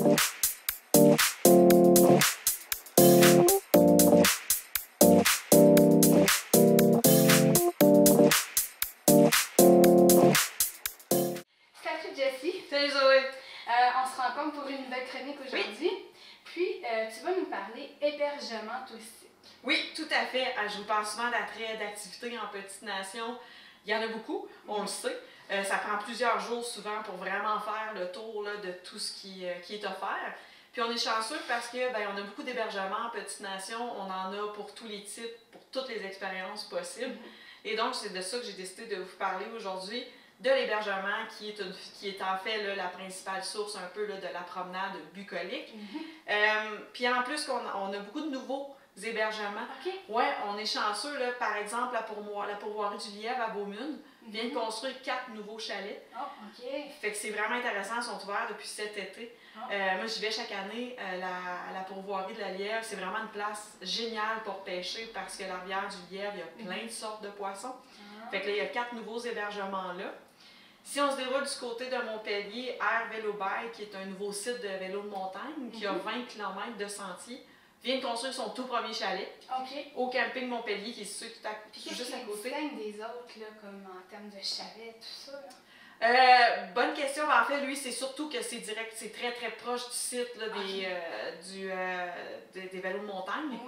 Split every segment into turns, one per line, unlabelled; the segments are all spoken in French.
Salut Jessie.
Salut Zoé.
On se rencontre pour une nouvelle chronique aujourd'hui. Oui. Puis, tu vas nous parler hébergement touristique.
Oui, tout à fait. Je vous parle souvent d'attraits d'activités en petite nation. Il y en a beaucoup, on le sait. Ça prend plusieurs jours souvent pour vraiment faire le tour là, de tout ce qui est offert. Puis on est chanceux parce que on a beaucoup d'hébergements en petite nation. On en a pour tous les types, pour toutes les expériences possibles. Et donc, c'est de ça que j'ai décidé de vous parler aujourd'hui, de l'hébergement qui est en fait là, la principale source un peu là, de la promenade bucolique. Puis en plus, on a beaucoup de nouveaux hébergements. Ouais, on est chanceux. Là, par exemple, la pourvoirie du Lièvre à Beaumune vient de construire 4 nouveaux chalets. Fait que c'est vraiment intéressant, ils sont ouverts depuis cet été. Moi, j'y vais chaque année à la pourvoirie de la Lièvre. C'est vraiment une place géniale pour pêcher parce que la rivière du Lièvre, il y a plein de sortes de poissons. Fait que là, il y a 4 nouveaux hébergements là. Si on se déroule du côté de Montpellier, Air Vélo Bike, qui est un nouveau site de vélo de montagne, qui a 20 km de sentiers, vient de construire son tout premier chalet au camping Montpellier, qui est situé juste à côté.
Qu'est-ce qui des autres, là, comme en termes de chalet, tout ça? Là?
Bonne question. En fait, lui, c'est surtout que c'est direct, c'est très très proche du site là, des vélos de montagne.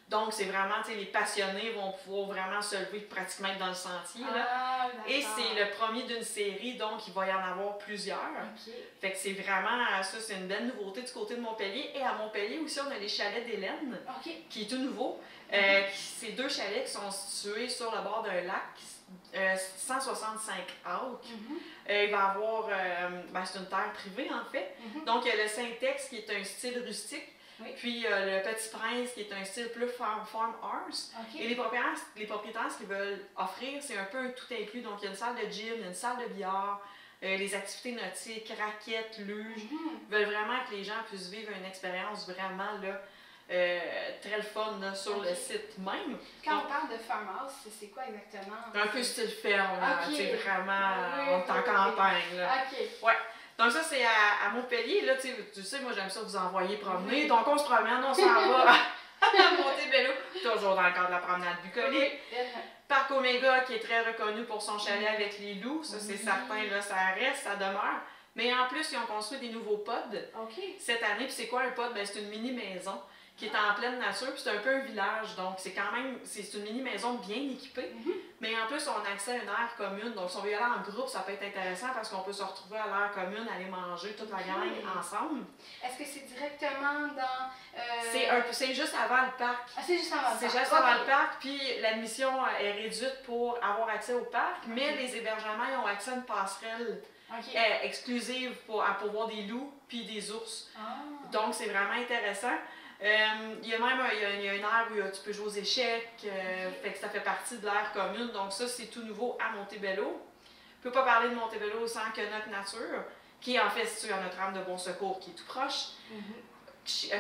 Donc, c'est vraiment, les passionnés vont pouvoir vraiment se lever pratiquement dans le sentier. Là. Et c'est le premier d'une série, donc il va y en avoir plusieurs. Fait que c'est vraiment, ça, c'est une belle nouveauté du côté de Montpellier. Et à Montpellier aussi, on a les chalets d'Hélène, qui est tout nouveau. C'est 2 chalets qui sont situés sur le bord d'un lac. 165 acres. Il va y avoir, c'est une terre privée en fait. Donc il y a le Saint-Ex qui est un style rustique, puis le Petit Prince qui est un style plus farm house. Et les propriétaires, ce qu'ils veulent offrir, c'est un peu un tout inclus. Donc il y a une salle de gym, il y a une salle de billard, les activités nautiques, raquettes, luges. Ils veulent vraiment que les gens puissent vivre une expérience vraiment là, très le fun là, sur le site même.
Quand on parle de farmhouse, c'est quoi exactement?
Un peu style ferme, c'est vraiment, on est en campagne. Là. Ouais. Donc ça, c'est à Montpellier. Là, tu sais, moi j'aime ça vous envoyer promener. Donc on se promène, on s'en va à Montebello, toujours dans le cadre de la promenade bucolique. Parc Omega qui est très reconnu pour son chalet avec les loups, ça c'est certain, là, ça reste, ça demeure. Mais en plus, ils ont construit des nouveaux pods cette année. Puis c'est quoi un pod? C'est une mini-maison qui est en pleine nature, puis c'est un peu un village, donc c'est quand même, c'est une mini-maison bien équipée, mais en plus on a accès à une aire commune, donc si on veut y aller en groupe, ça peut être intéressant parce qu'on peut se retrouver à l'aire commune, aller manger toute la gang ensemble.
Est-ce que c'est directement dans...
C'est juste avant le parc.
C'est juste avant le parc.
C'est juste avant le parc, puis l'admission est réduite pour avoir accès au parc, mais les hébergements ils ont accès à une passerelle exclusive pour voir des loups puis des ours. Donc c'est vraiment intéressant. Il y a même une aire où tu peux jouer aux échecs, fait que ça fait partie de l'aire commune, donc ça c'est tout nouveau à Montebello. Je ne peux pas parler de Montebello sans Quenoc Nature, qui est en fait situé à Notre-Dame de Bon-Secours, qui est tout proche.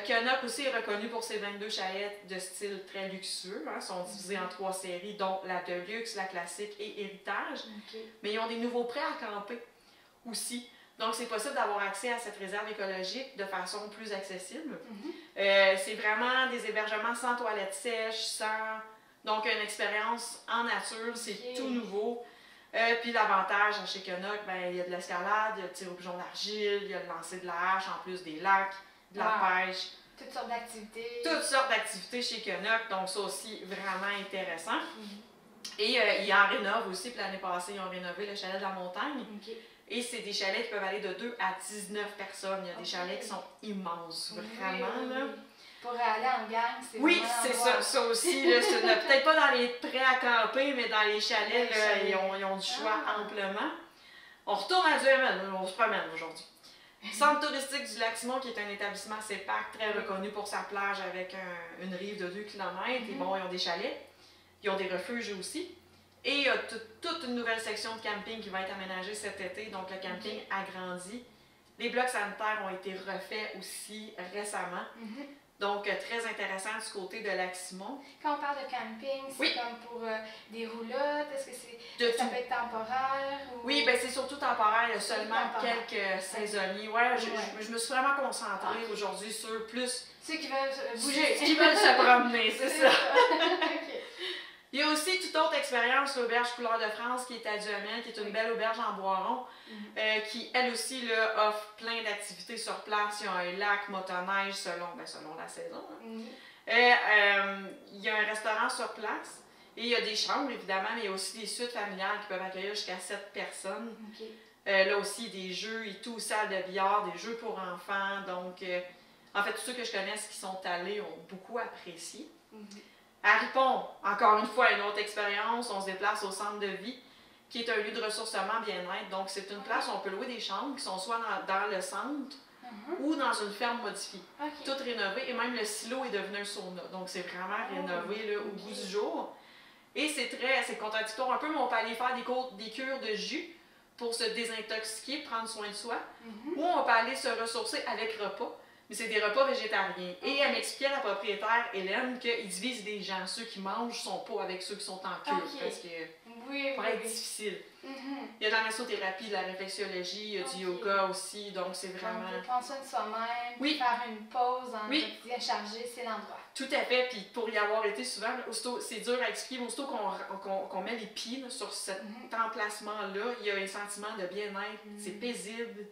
Quenoc aussi est reconnu pour ses 22 chalets de style très luxueux, sont divisés en 3 séries, dont la Deluxe, la Classique et Héritage. Mais ils ont des nouveaux prêts à camper aussi. Donc, c'est possible d'avoir accès à cette réserve écologique de façon plus accessible. C'est vraiment des hébergements sans toilettes sèches, donc une expérience en nature, c'est tout nouveau. Puis l'avantage chez Quenoc, il y a de l'escalade, il y a le tir au pigeon d'argile, il y a le lancer de la hache, en plus des lacs, de la pêche.
Toutes sortes d'activités.
Toutes sortes d'activités chez Quenoc, donc ça aussi, vraiment intéressant. Et ils en rénovent aussi, puis l'année passée, ils ont rénové le chalet de la montagne. Et c'est des chalets qui peuvent aller de 2 à 19 personnes. Il y a des chalets qui sont immenses, vraiment. Là.
Pour aller en gang, c'est
c'est ça aussi. Peut-être pas dans les prêts à camper, mais dans les chalets, là, ils ont du choix amplement. On retourne à Duhamel, on se promène aujourd'hui. Centre touristique du Lac-Simon, qui est un établissement CEPAC très reconnu pour sa plage avec une rive de 2 km. Et bon, ils ont des chalets. Ils ont des refuges aussi. Et il y a toute une nouvelle section de camping qui va être aménagée cet été, donc le camping agrandi. Les blocs sanitaires ont été refaits aussi récemment. Donc, très intéressant du côté de Lac-Simon.
Quand on parle de camping, c'est
Oui.
comme pour des roulottes? Est-ce que
De
ça
tout.
peut être temporaire? Ou...
Oui, ben c'est surtout temporaire. Il y a seulement
temporaire.
quelques saisonniers. Ouais, je me suis vraiment concentrée aujourd'hui sur plus
Ceux qui veulent bouger.
qui veulent se promener, c'est ça.
Ok.
Il y a aussi toute autre expérience, l'auberge Couleur de France, qui est à Duhamel, qui est une belle auberge en Boiron, qui, elle aussi, là, offre plein d'activités sur place. Il y a un lac, motoneige, selon la saison. Il y a un restaurant sur place. Et il y a des chambres, évidemment, mais il y a aussi des suites familiales qui peuvent accueillir jusqu'à 7 personnes. Là aussi, des jeux et tout, salle de billard, des jeux pour enfants. Donc, en fait, tous ceux que je connais qui sont allés ont beaucoup apprécié. À Ripon, encore une fois, une autre expérience. On se déplace au centre de vie, qui est un lieu de ressourcement bien-être. Donc, c'est une place où on peut louer des chambres qui sont soit dans le centre ou dans une ferme modifiée. Toutes rénovées. Et même le silo est devenu un sauna. Donc, c'est vraiment rénové là, au bout du jour. Et c'est contradictoire un peu, mais on peut aller faire des cures de jus pour se désintoxiquer, prendre soin de soi. Ou on peut aller se ressourcer avec repas. Mais c'est des repas végétariens. Et elle m'expliquait, la propriétaire Hélène, qu'ils divisent des gens. Ceux qui mangent sont pas avec ceux qui sont en cure. Parce que ça pourrait être difficile. Il y a de la massothérapie, de la réflexologie, il y a du yoga aussi. Donc c'est vraiment.
Donc, prendre soin de soi-même, faire une pause dans le quotidien chargé, c'est l'endroit.
Tout à fait. Puis pour y avoir été souvent, c'est dur à expliquer, mais aussitôt qu'on met les pieds là, sur cet emplacement-là, il y a un sentiment de bien-être. C'est paisible.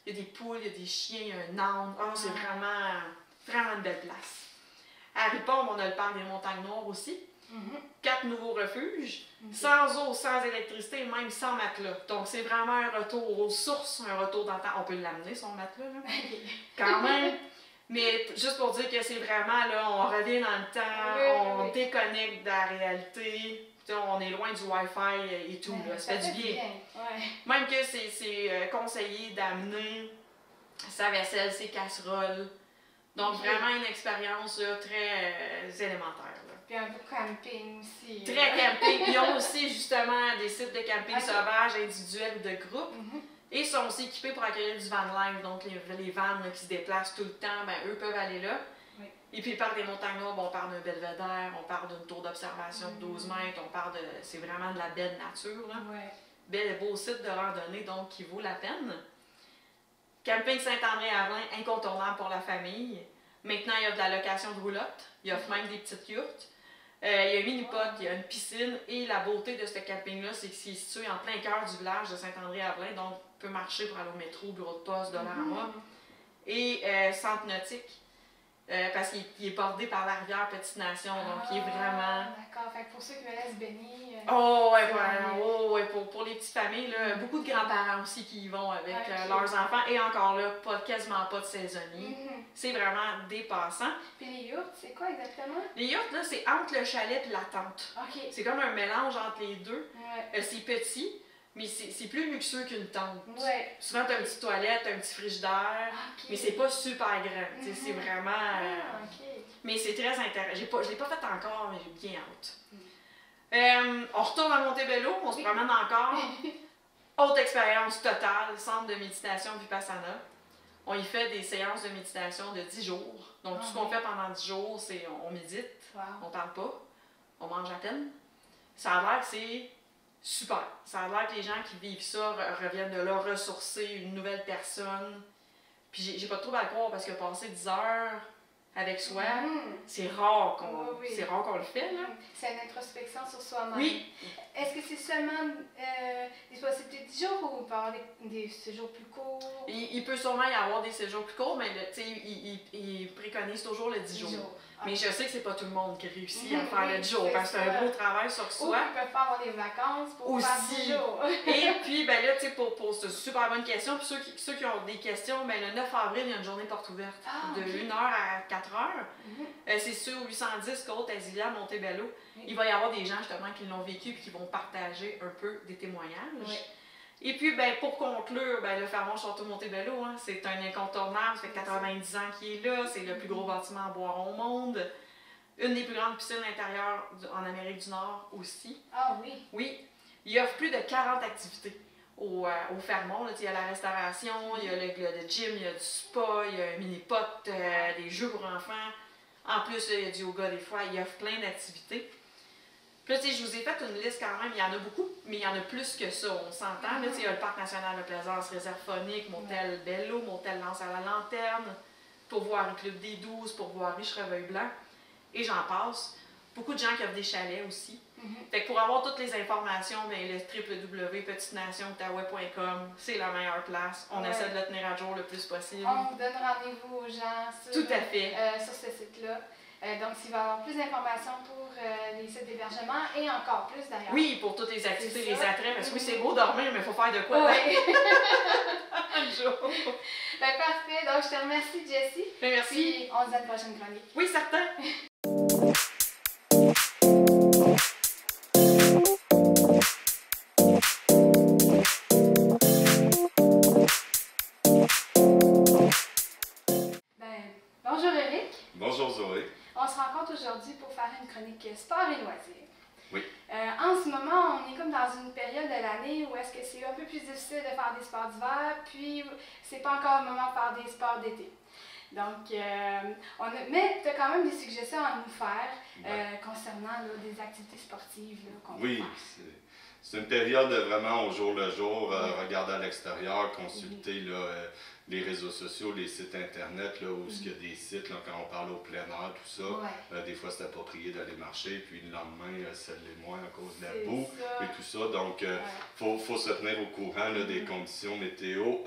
Il y a des poules, il y a des chiens, il y a un âne. Oh, c'est vraiment une belle place. À Ripon, on a le parc des Montagnes Noires aussi. 4 nouveaux refuges, sans eau, sans électricité, même sans matelas. Donc, c'est vraiment un retour aux sources, un retour dans le temps. On peut l'amener, son matelas, là. Quand même. Mais juste pour dire que c'est vraiment, là, on revient dans le temps, on déconnecte de la réalité. On est loin du Wi-Fi et tout, là. Ça fait du bien. Même que c'est conseillé d'amener sa vaisselle, ses casseroles. Donc, vraiment une expérience là, très élémentaire. Là.
Puis un peu camping aussi.
Très camping. Ils ont aussi justement des sites de camping sauvage, individuels ou de groupe. Et ils sont aussi équipés pour accueillir du van life. Donc, les vannes là, qui se déplacent tout le temps, ben, eux peuvent aller là. Et puis, le parc des Montagnes Noires, on parle d'un belvédère, on parle d'une tour d'observation de 12 mètres, on parle de. C'est vraiment de la belle nature. Là. Beau site de randonnée, donc, qui vaut la peine. Camping Saint-André-Avelin, incontournable pour la famille. Maintenant, il y a de la location de roulottes. Il y a même des petites yurts. Il y a un mini-pod, il y a une piscine. Et la beauté de ce camping-là, c'est qu'il est situé en plein cœur du village de Saint-André-Avelin. Donc, on peut marcher pour aller au métro, bureau de poste, Dollarama. Et centre nautique. Parce qu'il est bordé par la rivière Petite Nation, donc il est vraiment.
D'accord, fait que pour ceux qui veulent se baigner.
Pour les petites familles, là, beaucoup de grands-parents aussi qui y vont avec leurs enfants, et encore là, quasiment pas de saisonniers. C'est vraiment des passants.
Puis les yurts, c'est quoi exactement?
Les yurts, là, c'est entre le chalet et la tente. C'est comme un mélange entre les deux. C'est petit. Mais c'est plus luxueux qu'une tente. Souvent, tu as une petite toilette, un petit frigidaire, mais c'est pas super grand. C'est vraiment. Mais c'est très intéressant. Je l'ai pas fait encore, mais j'ai bien hâte. On retourne à Montebello, on se promène encore. Autre expérience totale, centre de méditation Vipassana. On y fait des séances de méditation de 10 jours. Donc, tout ce qu'on fait pendant 10 jours, c'est on médite, on parle pas, on mange à peine. Ça a l'air que c'est super. Ça a l'air que les gens qui vivent ça reviennent de là ressourcer une nouvelle personne. Puis j'ai pas trop à le croire parce que passer 10 heures avec soi, c'est rare qu'on le fait.
C'est une introspection sur soi-même.
Oui.
Est-ce que c'est seulement des possibilités de 10 jours ou il peut y avoir des séjours plus courts?
Il peut sûrement y avoir des séjours plus courts, mais il préconise toujours le 10 jours. Mais je sais que c'est pas tout le monde qui réussit à faire le 10 jours, parce que c'est un gros travail sur soi.
Ou ils peuvent pas avoir des vacances pour faire 10 jours.
Et puis, ben là, tu sais, pour cette super bonne question, puis ceux qui ont des questions, ben le 9 avril, il y a une journée porte ouverte de 1h à 4h. C'est sur 810 Côte Azilia, Montebello. Il va y avoir des gens, justement, qui l'ont vécu et qui vont partager un peu des témoignages. Et puis, ben, pour conclure, ben, le Fairmont Château Montebello, c'est un incontournable, ça fait 90 ans qu'il est là, c'est le plus gros bâtiment en bois au monde, une des plus grandes piscines intérieures en Amérique du Nord aussi.
Ah oui?
Oui, il offre plus de 40 activités au Fairmont. Là, il y a la restauration, il y a le gym, il y a du spa, il y a un mini-pot, des jeux pour enfants. En plus, il y a du yoga des fois, il offre plein d'activités. Puis là, tu sais, je vous ai fait une liste quand même, il y en a beaucoup, mais il y en a plus que ça, on s'entend. Là, tu sais, il y a le Parc national de Plaisance, Réserve phonique, Motel Bello, Motel Lance à la Lanterne, Pourvoirie Club des 12, Pourvoirie Chevreuil-Blanc, et j'en passe. Beaucoup de gens qui offrent des chalets aussi. Fait que pour avoir toutes les informations, bien, le www.petitenationoutaouais.com, c'est la meilleure place. On essaie de le tenir à jour le plus possible.
On donne rendez-vous aux gens
Tout à fait.
sur ce site-là. Donc, il va y avoir plus d'informations pour les sites d'hébergement et encore plus d'ailleurs.
Oui, pour toutes les activités, les attraits, parce que oui, c'est beau dormir, mais il faut faire de quoi.
Oui.
Un jour.
Ben, parfait. Donc, je te remercie, Jessie.
Ben, merci.
Puis, on se dit à une prochaine chronique.
Oui, certain.
Bonjour Eric.
Bonjour Zoé.
On se rencontre aujourd'hui pour faire une chronique sport et loisirs.
Oui.
En ce moment, on est comme dans une période de l'année où est-ce que c'est un peu plus difficile de faire des sports d'hiver, puis c'est pas encore le moment de faire des sports d'été. Donc, mais tu as quand même des suggestions à nous faire concernant là, des activités sportives qu'on peut faire.
C'est une période vraiment au jour le jour, regarder à l'extérieur, consulter les réseaux sociaux, les sites internet, là, où il y a des sites, là, quand on parle au plein air, tout ça, des fois c'est approprié d'aller marcher, puis le lendemain, ça l'est moins à cause de la boue et tout ça. Donc, faut se tenir au courant là, des conditions météo,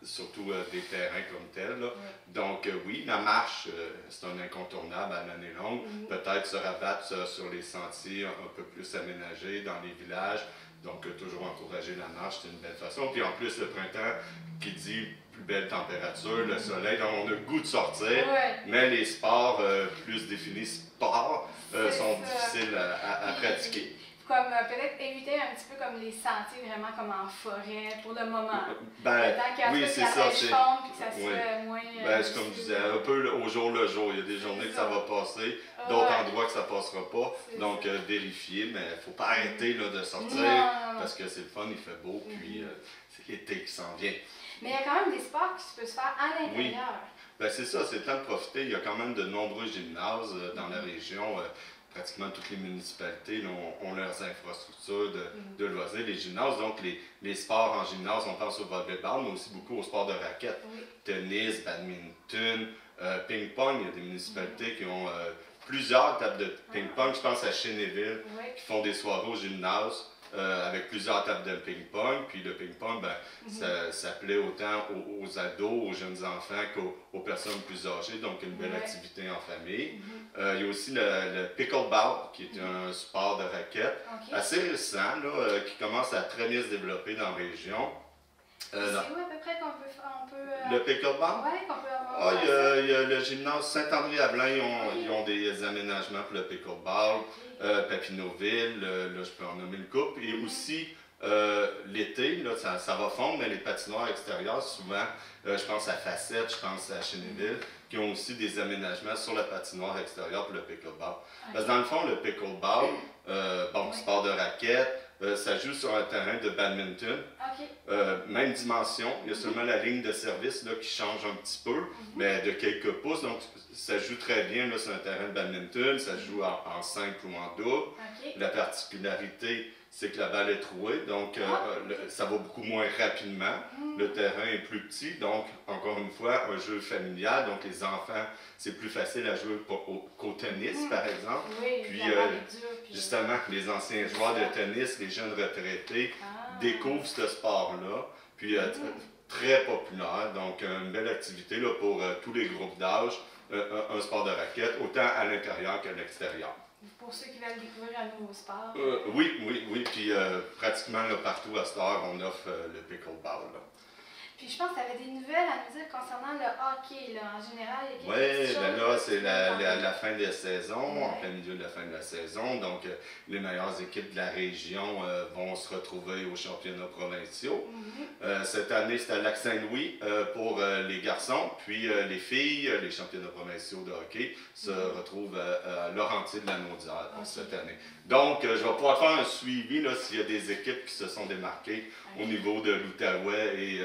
surtout des terrains comme tels. Là. Donc, oui, la marche, c'est un incontournable à l'année longue. Peut-être se rabattre sur les sentiers un peu plus aménagés dans les villages. Donc, toujours encourager la marche, c'est une belle façon. Puis en plus, le printemps qui dit plus belle température, le soleil, donc on a le goût de sortir, mais les sports plus définis sport sont difficiles à pratiquer.
Comme peut-être éviter un petit peu comme les sentiers vraiment comme en forêt pour le moment.
Oui, c'est ça.
C'est comme
je disais, un peu au jour le jour. Il y a des journées que ça va passer, d'autres endroits que ça ne passera pas. Donc, vérifier, mais il ne faut pas arrêter là, de sortir parce que c'est le fun, il fait beau, puis c'est l'été qui s'en vient.
Mais il y a quand même des sports qui peuvent se faire à l'intérieur.
Oui, c'est ça, c'est le temps de profiter. Il y a quand même de nombreux gymnases dans la région. Pratiquement toutes les municipalités là, ont leurs infrastructures de loisirs, les gymnases. Donc, les sports en gymnase, on pense au volleyball, mais aussi beaucoup aux sports de raquettes. Tennis, badminton, ping-pong. Il y a des municipalités qui ont plusieurs tables de ping-pong. Je pense à Chénéville, qui font des soirées au gymnase. Avec plusieurs tables de ping-pong. Puis le ping-pong, ça plaît autant aux ados, aux jeunes enfants qu'aux personnes plus âgées, donc une belle activité en famille. Il y a aussi le pickleball, qui est un sport de raquette assez récent, là, qui commence à très bien se développer dans la région.
C'est où à peu près qu'on peut
le pickleball?
Oui, qu'on peut avoir.
Il y a le gymnase Saint-André-à-Blain, ils ont des aménagements pour le pickleball. Papineauville, là je peux en nommer une couple. Et aussi l'été, là, ça va fondre, mais les patinoires extérieures, souvent, je pense à Facette, je pense à Chénéville, qui ont aussi des aménagements sur la patinoire extérieure pour le pickleball. Parce que dans le fond, le pickleball, sport de raquette, ça joue sur un terrain de badminton. Même dimension, il y a seulement la ligne de service là, qui change un petit peu, mais de quelques pouces. Donc, ça joue très bien là, sur un terrain de badminton, ça joue en simple ou en double. La particularité, c'est que la balle est trouée, donc ça va beaucoup moins rapidement. Le terrain est plus petit, donc, encore une fois, un jeu familial. Donc, les enfants, c'est plus facile à jouer qu'au tennis, par exemple. Puis, justement, les anciens joueurs de tennis, les jeunes retraités, découvrent ce sport-là. Puis, très populaire. Donc, une belle activité là, pour tous les groupes d'âge. Un sport de raquette, autant à l'intérieur qu'à l'extérieur.
Pour ceux qui veulent découvrir un nouveau sport.
Oui. Puis pratiquement là, partout à cette heure, on offre le pickleball. Là.
Puis je pense que tu avais des nouvelles à nous dire concernant le hockey. Là. En général, il y a
quelques choses. Oui, là, c'est la fin de la saison, en plein milieu de la fin de la saison. Donc, les meilleures équipes de la région vont se retrouver aux championnats provinciaux. Cette année, c'est à Lac-Saint-Louis pour les garçons. Puis les filles, les championnats provinciaux de hockey, se retrouvent à Laurentides-la-Naudière cette année. Donc, je vais pouvoir faire un suivi s'il y a des équipes qui se sont démarquées au niveau de l'Outaouais et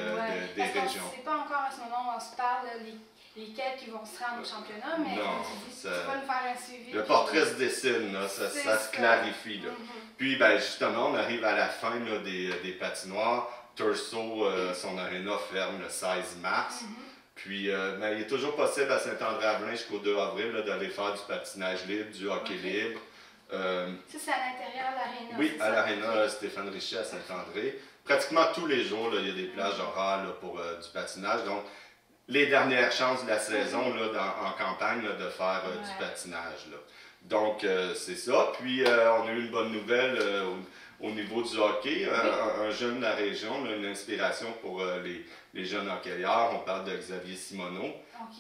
des régions.
C'est pas encore à ce moment où on se parle, lesquels qui vont se rendre au championnat, mais
Non,
comme tu dis, tu vas nous faire un suivi.
le
puis-
portrait se dessine, là, ça se clarifie. Là. Puis ben, justement, on arrive à la fin là, des patinoires. Turso, son aréna ferme le 16 mars. Puis ben, il est toujours possible à Saint-André-Avelin jusqu'au 2 avril là, d'aller faire du patinage libre, du hockey libre.
Ça, c'est à l'intérieur de l'aréna.
Oui,
c'est
à
ça?
l'aréna Stéphane Richer à Saint-André. Pratiquement tous les jours, là, il y a des plages horaires là, pour du patinage. Donc, les dernières chances de la saison là, en campagne là, de faire du patinage. Là. Donc, c'est ça. Puis, on a eu une bonne nouvelle au niveau du hockey. Un jeune de la région, là, une inspiration pour les jeunes hockeyeurs. On parle de Xavier Simoneau,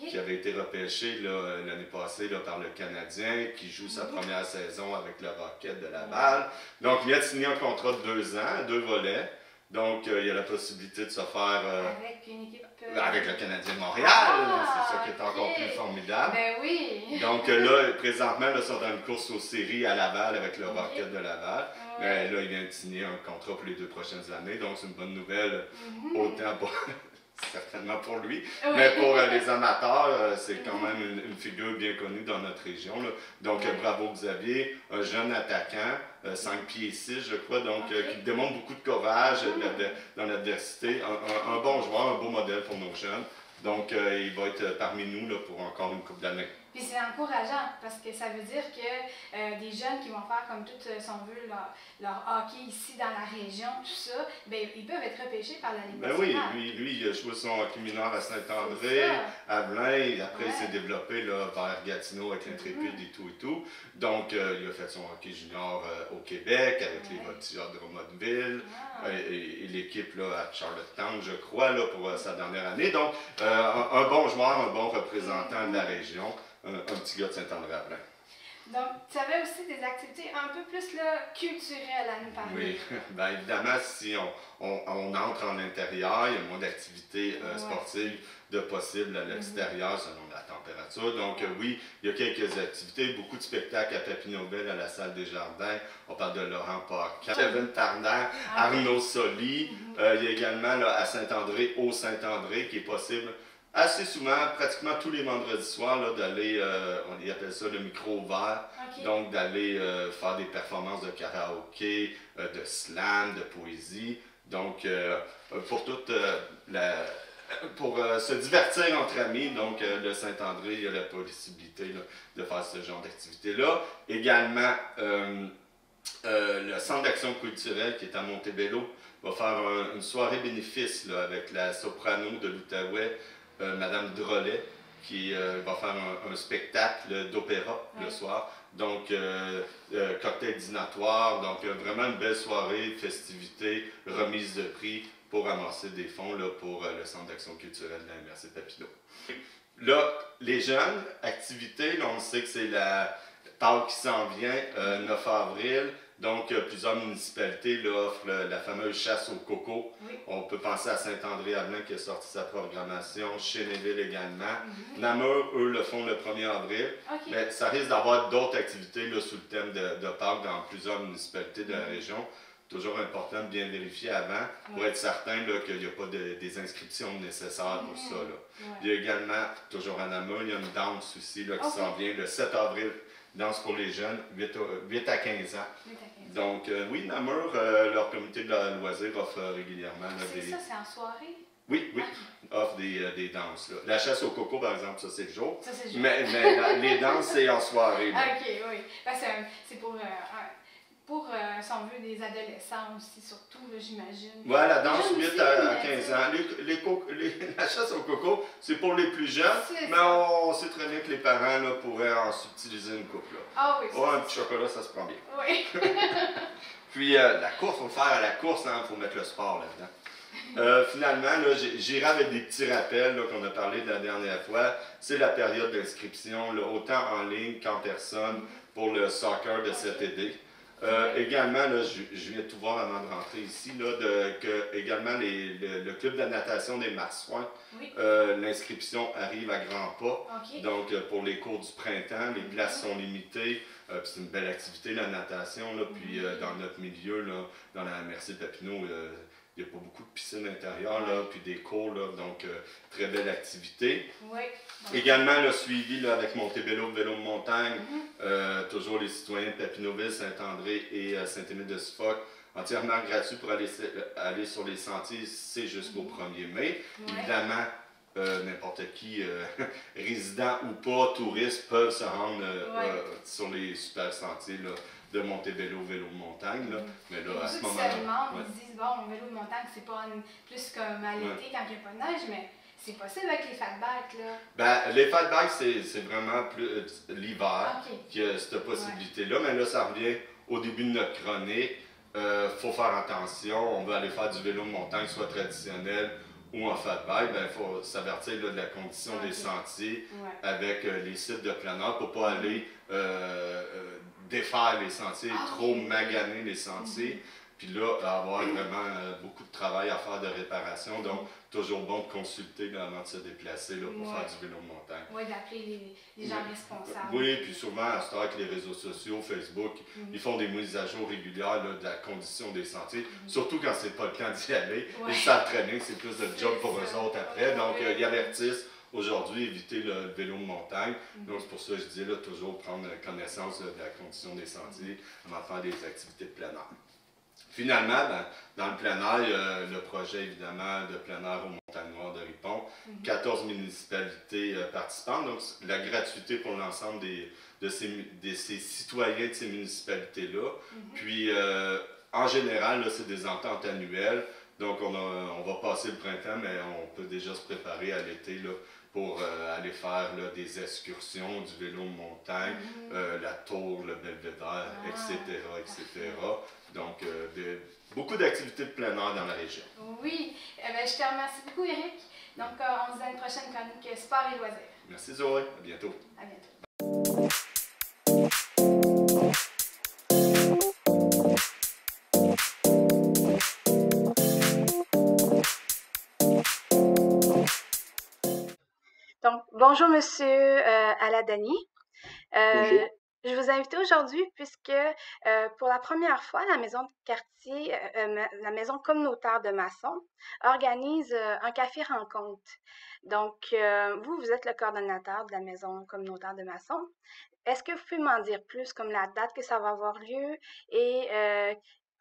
qui avait été repêché l'année passée là, par le Canadien, qui joue sa première saison avec le Rocket de Laval. Donc, il vient de signer un contrat de 2 ans, 2 volets. Donc, il y a la possibilité de se faire
avec une équipe.
avec le Canadien de Montréal. C'est ça qui est encore plus formidable.
Ben oui.
Donc là, présentement, là, ils sont dans une course aux séries à Laval avec le Rocket de Laval. Mais là, il vient de signer un contrat pour les 2 prochaines années. Donc, c'est une bonne nouvelle, autant pour. Certainement pour lui, mais pour les amateurs, c'est quand même une figure bien connue dans notre région. Là. Donc, bravo Xavier, un jeune attaquant, 5 pieds 6, je crois, donc qui démontre beaucoup de courage dans l'adversité. Un bon joueur, un beau modèle pour nos jeunes. Donc, il va être parmi nous là, pour encore une couple d'années.
Puis c'est encourageant parce que ça veut dire que des jeunes qui vont faire comme tout, si on veut, leur hockey ici dans la région, tout ça, ben, ils peuvent être repêchés par la Ligue nationale.
Oui, lui, il a joué son hockey mineur à Saint-André, à Blain, après il s'est développé là, vers Gatineau avec l'Intrépide et tout. Donc, il a fait son hockey junior au Québec avec les Voltigeurs de Drummondville et l'équipe là, à Charlottetown, je crois, là, pour sa dernière année. Donc, un bon joueur, un bon représentant de la région. Un petit gars de Saint-André-Avelin.
Donc, tu avais aussi des activités un peu plus là, culturelles à nous parler.
Oui, bien évidemment, si on entre en intérieur, il y a moins d'activités sportives de possible à l'extérieur selon la température. Donc oui, il y a quelques activités, beaucoup de spectacles à Papineauville, à la salle des Jardins. On parle de Laurent Paquin, Kevin Tarner, Arnaud Soli. Il y a également là, à Saint-André, au Saint-André, qui est possible assez souvent, pratiquement tous les vendredis soirs, d'aller, on appelle ça le micro ouvert, donc d'aller faire des performances de karaoké, de slam, de poésie. Donc, pour toute pour se divertir entre amis, donc le Saint-André, il y a la possibilité là, de faire ce genre d'activité-là. Également, le Centre d'action culturelle qui est à Montebello va faire une soirée bénéfice là, avec la soprano de l'Outaouais, Madame Drolet, qui va faire un spectacle d'opéra le soir. Donc, cocktail dînatoire, donc vraiment une belle soirée, festivité, remise de prix pour ramasser des fonds là, pour le Centre d'action culturelle de la MRC Papineau. Là, les jeunes, activités, là, on sait que c'est la Pâques qui s'en vient, 9 avril. Donc, plusieurs municipalités là, offrent la fameuse chasse au coco. On peut penser à Saint-André-Avelin qui a sorti sa programmation, Chénéville également. Namur, eux, le font le 1er avril. Mais ça risque d'avoir d'autres activités là, sous le thème de Pâques dans plusieurs municipalités de la région. Toujours important de bien vérifier avant pour être certain qu'il n'y a pas des inscriptions nécessaires pour ça. Là. Il y a également, toujours à Namur, il y a une danse aussi là, qui s'en vient le 7 avril. Danse pour les jeunes, 8 à 15 ans. Donc, oui, Namur, leur comité de loisirs offre régulièrement.
C'est ça, c'est en soirée?
Oui, offre des danses. Là. La chasse au coco, par exemple, ça c'est le jour.
Ça, c'est le jour.
Mais les danses, c'est en soirée. Là.
Ok, oui. Ben, c'est pour si on veut, des adolescents aussi, surtout, j'imagine.
Oui, la danse 8 à 15 ans. La chasse au coco, c'est pour les plus jeunes, mais on sait très bien que les parents là, pourraient en subtiliser une coupe. Là.
Ah oui,
un petit chocolat, ça se prend bien.
Oui.
Puis la course, il faut le faire à la course, il faut mettre le sport là-dedans. Finalement, là, j'irai avec des petits rappels qu'on a parlé de la dernière fois. C'est la période d'inscription, autant en ligne qu'en personne, pour le soccer de cet été. Également, là, je viens de tout voir avant de rentrer ici, là, que également le club de natation des Marsouins, l'inscription arrive à grands pas. Donc, pour les cours du printemps, les places sont limitées. C'est une belle activité, la natation. Là, puis, dans notre milieu, là, dans la MRC Papineau, il il y a pas beaucoup de piscines intérieures, là, puis des cours, là, donc très belle activité.
Oui.
Également le suivi là, avec Montebello, vélo de montagne, toujours les citoyens de Papineauville, Saint-André et Saint-Émile-de-Suffolk, entièrement gratuit pour aller sur les sentiers, c'est jusqu'au 1er mai. Évidemment, n'importe qui, résident ou pas, touristes, peuvent se rendre sur les super sentiers là, de Montebello, vélo de montagne. Là. Mais là, à ce moment-là.
Ils se disent, bon, vélo de montagne, c'est pas plus comme à l'été quand il n'y a pas de neige, mais c'est possible avec les fatbacks, là.
Ben, les fatbacks, c'est vraiment plus l'hiver qu'il y a cette possibilité-là. Mais là, ça revient au début de notre chronique. Faut faire attention. On veut aller faire du vélo de montagne, soit traditionnel ou en fatbike. Ben, il faut s'avertir de la condition des sentiers avec les sites de plein air pour ne pas aller défaire les sentiers, trop maganer les sentiers. Puis là, avoir vraiment beaucoup de travail à faire de réparation. Donc, toujours bon de consulter avant de se déplacer là, pour faire du vélo de montagne.
Oui, d'appeler les gens responsables.
Oui, puis souvent, à ce temps, avec les réseaux sociaux, Facebook, ils font des mises à jour régulières là, de la condition des sentiers. Surtout quand c'est pas le temps d'y aller. Ils savent très bien que c'est plus de job pour eux autres après. Donc, ils avertissent. Aujourd'hui, éviter le vélo de montagne. Donc, c'est pour ça que je dis là, toujours prendre connaissance là, de la condition des sentiers avant de faire des activités de plein air. Finalement, dans le plein air, il y a le projet évidemment de plein air aux Montagnes Noires de Ripon. 14 municipalités participantes, donc la gratuité pour l'ensemble de ces citoyens de ces municipalités-là. Puis, en général, c'est des ententes annuelles. Donc, on va passer le printemps, mais on peut déjà se préparer à l'été pour aller faire là, des excursions, du vélo de montagne, la tour, le belvédère, etc. Donc, beaucoup d'activités de plein air dans la région.
Oui, je te remercie beaucoup, Eric. Donc, on se dit à une prochaine chronique sport et loisirs.
Merci Zoé, à bientôt.
À bientôt. Donc, bonjour Monsieur Aladani.
Bonjour.
Je vous invite aujourd'hui puisque pour la première fois, la maison de quartier, la maison communautaire de Masson organise un café rencontre. Donc, vous êtes le coordonnateur de la maison communautaire de Masson. Est-ce que vous pouvez m'en dire plus, comme la date que ça va avoir lieu et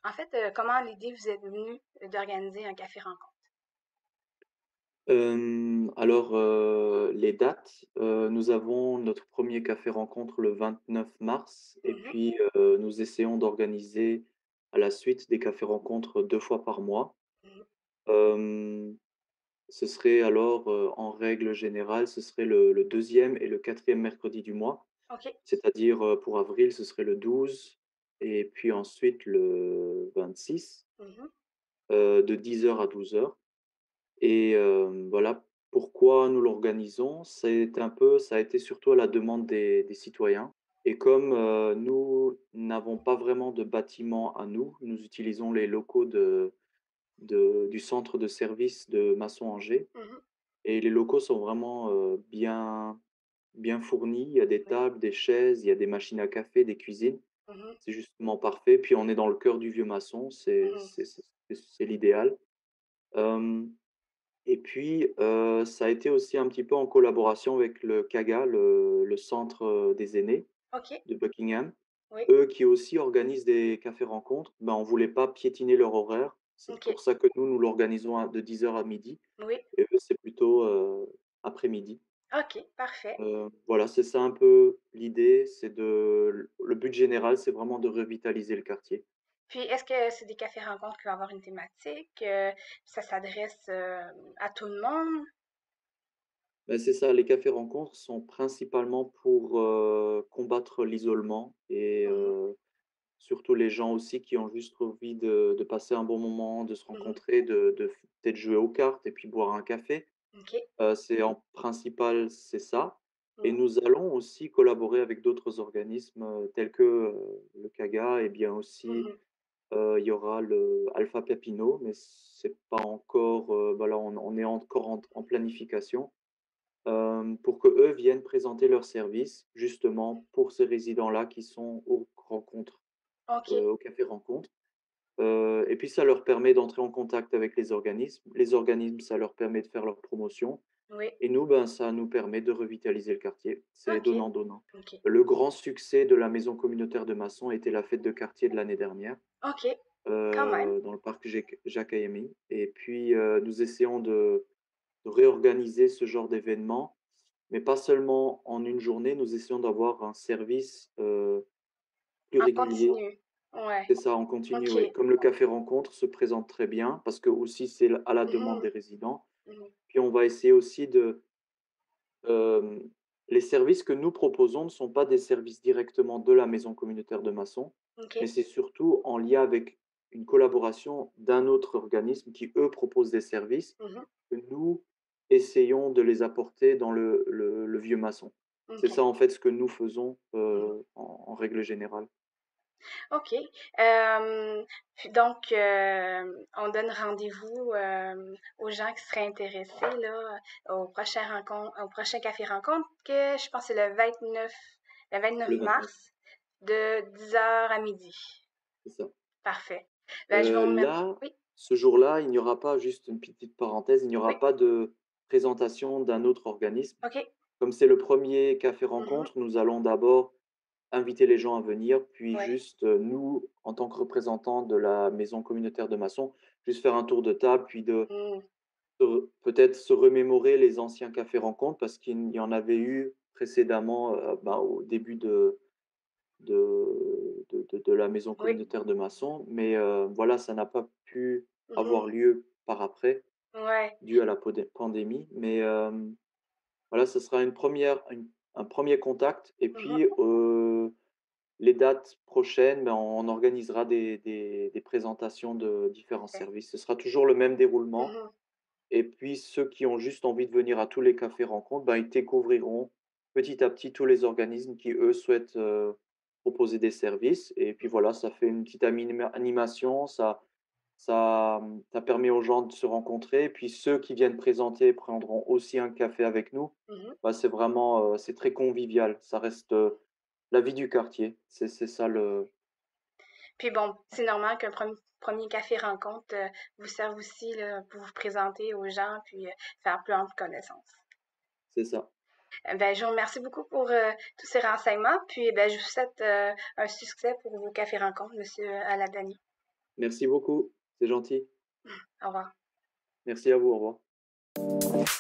en fait, comment l'idée vous est venue d'organiser un café rencontre?
Les dates, nous avons notre premier café rencontre le 29 mars et puis, nous essayons d'organiser à la suite des cafés rencontres 2 fois par mois. Hem, Ce serait alors, en règle générale, ce serait le 2e et le 4e mercredi du mois.
OK.
C'est-à-dire, pour avril, ce serait le 12 et puis ensuite le 26, de 10 heures à 12 heures. Et voilà pourquoi nous l'organisons. Ça a été surtout à la demande des citoyens et comme, nous n'avons pas vraiment de bâtiment à nous, nous utilisons les locaux du centre de service de Masson-Angers et les locaux sont vraiment, bien fournis. Il y a des tables, des chaises, il y a des machines à café, des cuisines. C'est justement parfait. Puis on est dans le cœur du vieux Masson, c'est l'idéal. Hem Et puis, ça a été aussi un petit peu en collaboration avec le CAGA, le centre, des aînés
OK.
de Buckingham.
Oui.
Eux qui aussi organisent des cafés rencontres, ben, on voulait pas piétiner leur horaire. C'est
OK.
pour ça que nous l'organisons de 10 heures à midi
Oui.
et eux, c'est plutôt, après-midi.
OK, parfait.
Voilà, c'est ça un peu l'idée, le but général, c'est vraiment de revitaliser le quartier.
Puis, est-ce que c'est des cafés rencontres qui vont avoir une thématique? Ça s'adresse à tout le monde?
Ben c'est ça, les cafés rencontres sont principalement pour, combattre l'isolement et
Mhm,
surtout les gens aussi qui ont juste envie de passer un bon moment, de se
mhm.
rencontrer, peut-être jouer aux cartes et puis boire un café.
OK.
C'est en principal, c'est ça et
Mhm,
nous allons aussi collaborer avec d'autres organismes, tels que, le CAGA et bien aussi,
mhm.
il y aura le Alpha Pepino, mais c'est pas encore, bah, là on est encore en planification, pour que eux viennent présenter leurs services justement pour ces résidents-là qui sont aux rencontres,
OK.
au café rencontre. Et puis ça leur permet d'entrer en contact avec les organismes. Les organismes, ça leur permet de faire leur promotion.
Oui.
Et nous, ben, ça nous permet de revitaliser le quartier. C'est
OK.
donnant-donnant.
OK.
Le grand succès de la maison communautaire de Masson était la fête de quartier de l'année dernière,
OK. Quand même.
dans le parc Jacques Ayemi. Et puis, nous essayons de réorganiser ce genre d'événement, mais pas seulement en une journée. Nous essayons d'avoir un service plus
En
régulier.
continu. Ouais.
C'est ça, en continu,
OK.
oui. Comme le café rencontre se présente très bien, parce que aussi c'est à la demande
Mhm.
des résidents.
Mhm.
Puis on va essayer aussi de les services que nous proposons ne sont pas des services directement de la maison communautaire de maçons,
OK.
mais c'est surtout en lien avec une collaboration d'un autre organisme qui, eux, proposent des services
Mhm.
que nous essayons de les apporter dans le vieux maçon. C'est
OK.
ça, en fait, ce que nous faisons
Mhm.
en règle générale.
OK. Puis donc, on donne rendez-vous aux gens qui seraient intéressés là, au prochain café rencontre, que je pense que c'est le 29
Le 29,
mars, de 10h à midi.
c'est ça.
Parfait. Ben, je vous remercie.
Là,
Oui,
ce jour-là, il n'y aura pas, juste une petite parenthèse, il n'y
oui,
aura pas de présentation d'un autre organisme.
OK.
Comme c'est le premier café
Mhm.
rencontre, nous allons d'abord inviter les gens à venir, puis
Ouais.
juste nous, en tant que représentants de la maison communautaire de maçons, juste faire un tour de table, puis
Mm.
peut-être se remémorer les anciens cafés rencontres, parce qu'il y en avait eu précédemment ben, au début de la maison
Oui.
communautaire de maçons, mais voilà, ça n'a pas pu avoir
Mhm.
lieu par après,
Ouais.
dû à la pandémie, mais voilà, ce sera un premier contact, et
Mhm.
puis les dates prochaines, ben, on organisera des présentations de différents
Parfait.
services. Ce sera toujours le même déroulement,
Mhm.
et puis ceux qui ont juste envie de venir à tous les cafés rencontres, ben, ils découvriront petit à petit tous les organismes qui, eux, souhaitent proposer des services. Et puis voilà, ça fait une petite animation, ça permet aux gens de se rencontrer. Et puis ceux qui viennent présenter prendront aussi un café avec nous.
Mhm.
Ben, c'est vraiment, c'est très convivial. Ça reste la vie du quartier. C'est ça le.
Puis bon, c'est normal qu'un premier café rencontre vous serve aussi là, pour vous présenter aux gens puis faire plus ample connaissance.
C'est ça.
Ben, je vous remercie beaucoup pour tous ces renseignements. Puis ben, je vous souhaite un succès pour vos cafés rencontres, Monsieur Aladani.
Merci beaucoup. C'est gentil.
Au revoir.
Merci à vous. Au revoir.